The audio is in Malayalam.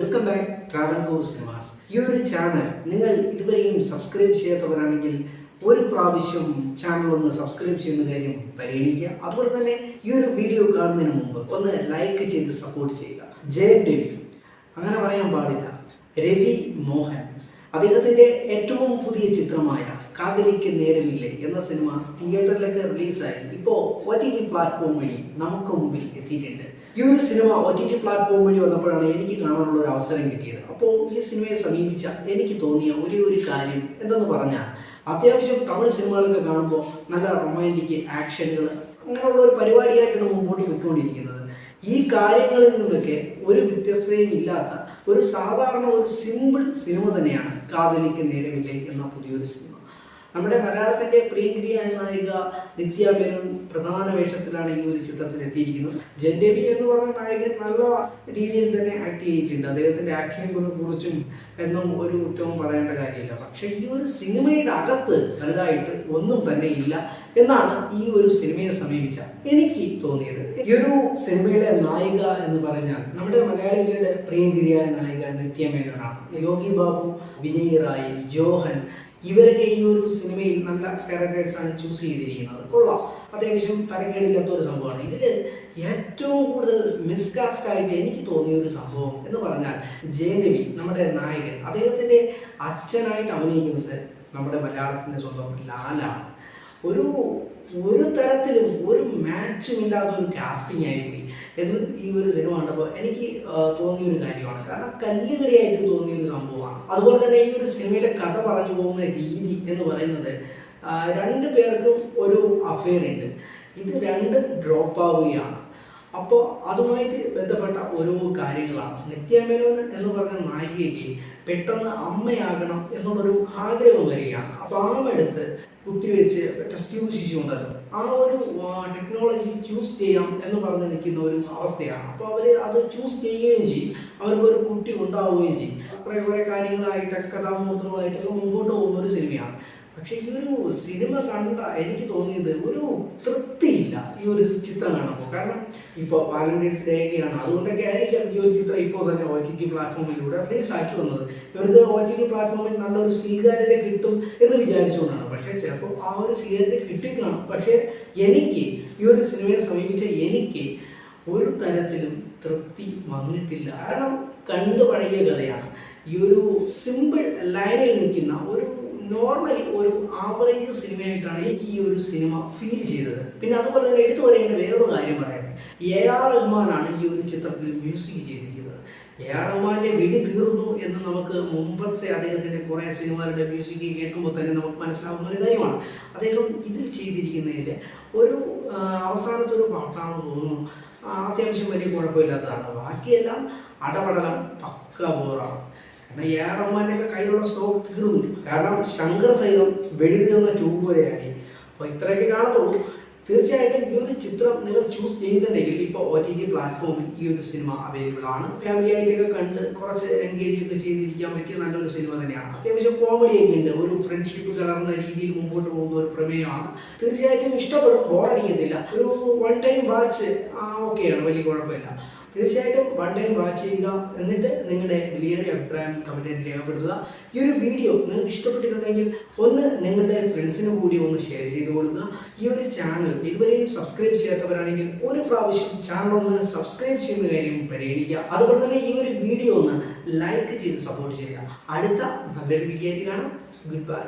Welcome back travel go cinemas. ഈ ഒരു ചാനൽ നിങ്ങൾ ഇതുവരെയും സബ്സ്ക്രൈബ് ചെയ്യാത്തവരാണെങ്കിൽ ഒരു പ്രാവശ്യം ചാനൽ ഒന്ന് സബ്സ്ക്രൈബ് ചെയ്യുന്ന കാര്യം പരിഗണിക്കുക. അതുപോലെ തന്നെ ഈ ഒരു വീഡിയോ കാണുന്നതിന് മുമ്പ് ഒന്ന് ലൈക്ക് ചെയ്ത് സപ്പോർട്ട് ചെയ്യുക. ജയൻ രവി, അങ്ങനെ പറയാൻ പാടില്ല, രവി മോഹൻ, അദ്ദേഹത്തിൻ്റെ ഏറ്റവും പുതിയ ചിത്രമായ കാതലിക്ക് നേരമില്ലേ എന്ന സിനിമ തിയേറ്ററിലൊക്കെ റിലീസായി ഇപ്പോൾ OTT പ്ലാറ്റ്ഫോം വഴി നമുക്ക് മുമ്പിൽ എത്തിയിട്ടുണ്ട്. ഈ ഒരു സിനിമ OTT പ്ലാറ്റ്ഫോം വഴി വന്നപ്പോഴാണ് എനിക്ക് കാണാനുള്ള ഒരു അവസരം കിട്ടിയത്. അപ്പോൾ ഈ സിനിമയെ സമീപിച്ച എനിക്ക് തോന്നിയ ഒരു കാര്യം എന്തെന്ന് പറഞ്ഞാൽ, അത്യാവശ്യം തമിഴ് സിനിമകളൊക്കെ കാണുമ്പോൾ നല്ല റൊമാൻറ്റിക് ആക്ഷനുകൾ അങ്ങനെയുള്ള ഒരു പരിപാടിയായിട്ടാണ് മുമ്പോട്ട് പോയിക്കൊണ്ടിരിക്കുന്നത്. ഈ കാര്യങ്ങളിൽ നിന്നൊക്കെ ഒരു വ്യത്യസ്തതയും ഇല്ലാത്ത ഒരു സാധാരണ ഒരു സിമ്പിൾ സിനിമ തന്നെയാണ് കാതലിക്ക് നേരമില്ലേ എന്ന പുതിയൊരു സിനിമ. നമ്മുടെ മലയാളത്തിൻ്റെ പ്രിയങ്കരിയ നായിക നിത്യ മേനോൻ പ്രധാന വേഷത്തിലാണ് ഈ ഒരു ചിത്രത്തിൽ എത്തിയിരിക്കുന്നത്. ജയൻ രവി എന്ന് പറഞ്ഞ നായകൻ നല്ല രീതിയിൽ തന്നെ ആക്ട് ചെയ്തിട്ടുണ്ട്. അദ്ദേഹത്തിൻ്റെ ആക്ഷനെ കുറിച്ചും എന്നും ഒരു കുറ്റവും പറയേണ്ട കാര്യമില്ല. പക്ഷേ ഈ ഒരു സിനിമയുടെ അകത്ത് വലുതായിട്ട് ഒന്നും തന്നെ ഇല്ല എന്നാണ് ഈ ഒരു സിനിമയെ സമീപിച്ച എനിക്ക് തോന്നിയത്. ഈ ഒരു സിനിമയിലെ നായിക എന്ന് പറഞ്ഞാൽ നമ്മുടെ മലയാളികളുടെ പ്രിയങ്കരിയായ നായിക നിത്യ മേനോനാണ്. യോഗി ബാബു, വിനയ് റായ്, ജോഹൻ, ഇവരൊക്കെ ഈ ഒരു സിനിമയിൽ നല്ല ക്യാരക്ടേഴ്സാണ് ചൂസ് ചെയ്തിരിക്കുന്നത്. കൊള്ളാം, അത്യാവശ്യം തരക്കേടില്ലാത്ത ഒരു സംഭവമാണ്. ഇതിൽ ഏറ്റവും കൂടുതൽ മിസ്കാസ്റ്റ് ആയിട്ട് എനിക്ക് തോന്നിയ ഒരു സംഭവം എന്ന് പറഞ്ഞാൽ, ജയൻ രവി നമ്മുടെ നായകൻ, അദ്ദേഹത്തിൻ്റെ അച്ഛനായിട്ട് അഭിനയിക്കുന്നത് നമ്മുടെ മലയാളത്തിൻ്റെ സ്വന്തം ലാലാണ്. ഒരു തരത്തിലും ഒരു മാച്ചും ഇല്ലാത്ത ഒരു കാസ്റ്റിംഗ് ആയിപ്പോയി എന്ന് ഈ ഒരു സിനിമ കണ്ടപ്പോൾ എനിക്ക് തോന്നിയൊരു കാര്യമാണ്. കാരണം കല്ലുകടിയായിട്ട് തോന്നിയൊരു സംഭവമാണ്. അതുപോലെ തന്നെ ഈ ഒരു സിനിമയുടെ കഥ പറഞ്ഞു പോകുന്ന രീതി എന്ന് പറയുന്നത്, രണ്ടു പേർക്കും ഒരു അഫെയർ ഉണ്ട്. ഇത് രണ്ടും ഡ്രോപ്പ് ആവുകയാണ്. അപ്പോൾ അതുമായിട്ട് ബന്ധപ്പെട്ട ഓരോ കാര്യങ്ങളാണ്. നിത്യ മേനോൻ എന്ന് പറഞ്ഞ നായികയ്ക്ക് പെട്ടെന്ന് അമ്മയാകണം എന്നുള്ളൊരു ആഗ്രഹം വരികയാണ്. അപ്പോൾ ആമെടുത്ത് കുത്തിവെച്ച് ടെസ്റ്റ് ട്യൂബ് ശിശു ഉണ്ടല്ലോ, ആ ഒരു ടെക്നോളജി ചൂസ് ചെയ്യാം എന്ന് പറഞ്ഞ് നിൽക്കുന്ന ഒരു അവസ്ഥയാണ്. അപ്പോൾ അവർ അത് ചൂസ് ചെയ്യുകയും ചെയ്യും, അവർക്കൊരു കുട്ടി ഉണ്ടാവുകയും ചെയ്യും. കുറേ കാര്യങ്ങളായിട്ടൊക്കെ കഥാമുഹൂർത്തങ്ങളായിട്ടൊക്കെ മുമ്പോട്ട് പോകുന്ന ഒരു സിനിമയാണ്. പക്ഷേ ഈ ഒരു സിനിമ കണ്ട എനിക്ക് തോന്നിയത് ഒരു തൃപ്തിയില്ല ഈ ഒരു ചിത്രം കാണുമ്പോൾ. കാരണം ഇപ്പോൾ വാലന്റൈൻസ് ഡേ ഒക്കെയാണ്, അതുകൊണ്ടൊക്കെ ആയിരിക്കാം ഈ ഒരു ചിത്രം ഇപ്പോൾ തന്നെ OTT പ്ലാറ്റ്ഫോമിലൂടെ റിലീസ് ആക്കി വന്നത്. ഇവർക്ക് OTT പ്ലാറ്റ്ഫോമിൽ നല്ലൊരു സ്വീകാര്യത കിട്ടും എന്ന് വിചാരിച്ചുകൊണ്ടാണ്. പക്ഷേ ചിലപ്പോൾ ആ ഒരു സ്വീകാര്യത കിട്ടിക്കാണും. പക്ഷേ എനിക്ക് ഈ ഒരു സിനിമയെ സമീപിച്ച എനിക്ക് ഒരു തരത്തിലും തൃപ്തി വന്നിട്ടില്ല. കാരണം കണ്ടു പഴകിയ കഥയാണ്. ഈ ഒരു സിമ്പിൾ ലൈനിൽ നിൽക്കുന്ന ഒരു നോർമലി ഒരു ആവറേജ് സിനിമയായിട്ടാണ് എനിക്ക് ഈ ഒരു സിനിമ ഫീൽ ചെയ്തത്. പിന്നെ അതുപോലെ തന്നെ എടുത്തു പറയേണ്ട വേറൊരു കാര്യം പറയട്ടെ, AR റഹ്മാനാണ് ഈ ഒരു ചിത്രത്തിൽ മ്യൂസിക് ചെയ്തിരിക്കുന്നത്. AR റഹ്മാന്റെ വെടി തീർന്നു എന്ന് നമുക്ക് മുമ്പത്തെ അദ്ദേഹത്തിൻ്റെ കുറേ സിനിമകളുടെ മ്യൂസിക് കേൾക്കുമ്പോൾ തന്നെ നമുക്ക് മനസ്സിലാവുന്ന ഒരു കാര്യമാണ്. അദ്ദേഹം ഇതിൽ ചെയ്തിരിക്കുന്നതിൽ ഒരു അവസാനത്തെ ഒരു പാട്ടാണെന്ന് തോന്നുന്നു, അത്യാവശ്യം വലിയ കുഴപ്പമില്ലാത്തതാണ്. ബാക്കിയെല്ലാം അടപടലം പക്ക ബോറാണ്. കാരണം AR റഹ്മാൻ്റെയൊക്കെ കയ്യിലുള്ള സ്റ്റോക്ക് തീർന്നു. കാരണം ശങ്കർ സൈതം വെടി തീർന്ന ട്യൂബ് വരെയായി. അപ്പോൾ ഇത്രയൊക്കെ കാണത്തുള്ളൂ. തീർച്ചയായിട്ടും ഈ ഒരു ചിത്രം നിങ്ങൾ ചൂസ് ചെയ്തിട്ടുണ്ടെങ്കിൽ ഇപ്പോൾ OTT പ്ലാറ്റ്ഫോമിൽ ഈ ഒരു സിനിമ അവൈലബിൾ ആണ്. ഫാമിലി ആയിട്ടൊക്കെ കണ്ട് കുറച്ച് എൻഗേജ് ഒക്കെ ചെയ്തിരിക്കാൻ പറ്റിയ നല്ലൊരു സിനിമ തന്നെയാണ്. അത്യാവശ്യം കോമഡിയൊക്കെ ഉണ്ട്, ഒരു ഫ്രണ്ട്ഷിപ്പ് കലർന്ന രീതിയിൽ മുമ്പോട്ട് പോകുന്ന ഒരു പ്രമേയമാണ്. തീർച്ചയായിട്ടും ഇഷ്ടപ്പെടും, ബോറടിക്കത്തില്ല. ഒരു വൺ ടൈം വാച്ച് ഓക്കെയാണ്, വലിയ കുഴപ്പമില്ല. തീർച്ചയായിട്ടും വൺ ടൈം വാച്ച് ചെയ്യുക. എന്നിട്ട് നിങ്ങളുടെ വിലയേറിയ അഭിപ്രായം കമൻറ്റിൽ രേഖപ്പെടുത്തുക. ഈ ഒരു വീഡിയോ നിങ്ങൾക്ക് ഇഷ്ടപ്പെട്ടിട്ടുണ്ടെങ്കിൽ ഒന്ന് നിങ്ങളുടെ ഫ്രണ്ട്സിന് കൂടി ഒന്ന് ഷെയർ ചെയ്ത് കൊടുക്കുക. ഈ ഒരു ചാനൽ ഇതുവരെയും സബ്സ്ക്രൈബ് ചെയ്യാത്തവരാണെങ്കിൽ ഒരു പ്രാവശ്യം ചാനൽ ഒന്ന് സബ്സ്ക്രൈബ് ചെയ്യുന്ന കാര്യം പരിഗണിക്കുക. അതുപോലെ തന്നെ ഈ ഒരു വീഡിയോ ഒന്ന് ലൈക്ക് ചെയ്ത് സപ്പോർട്ട് ചെയ്യുക. അടുത്ത നല്ലൊരു വീഡിയോ ആയിട്ട് കാണാം. Good bye.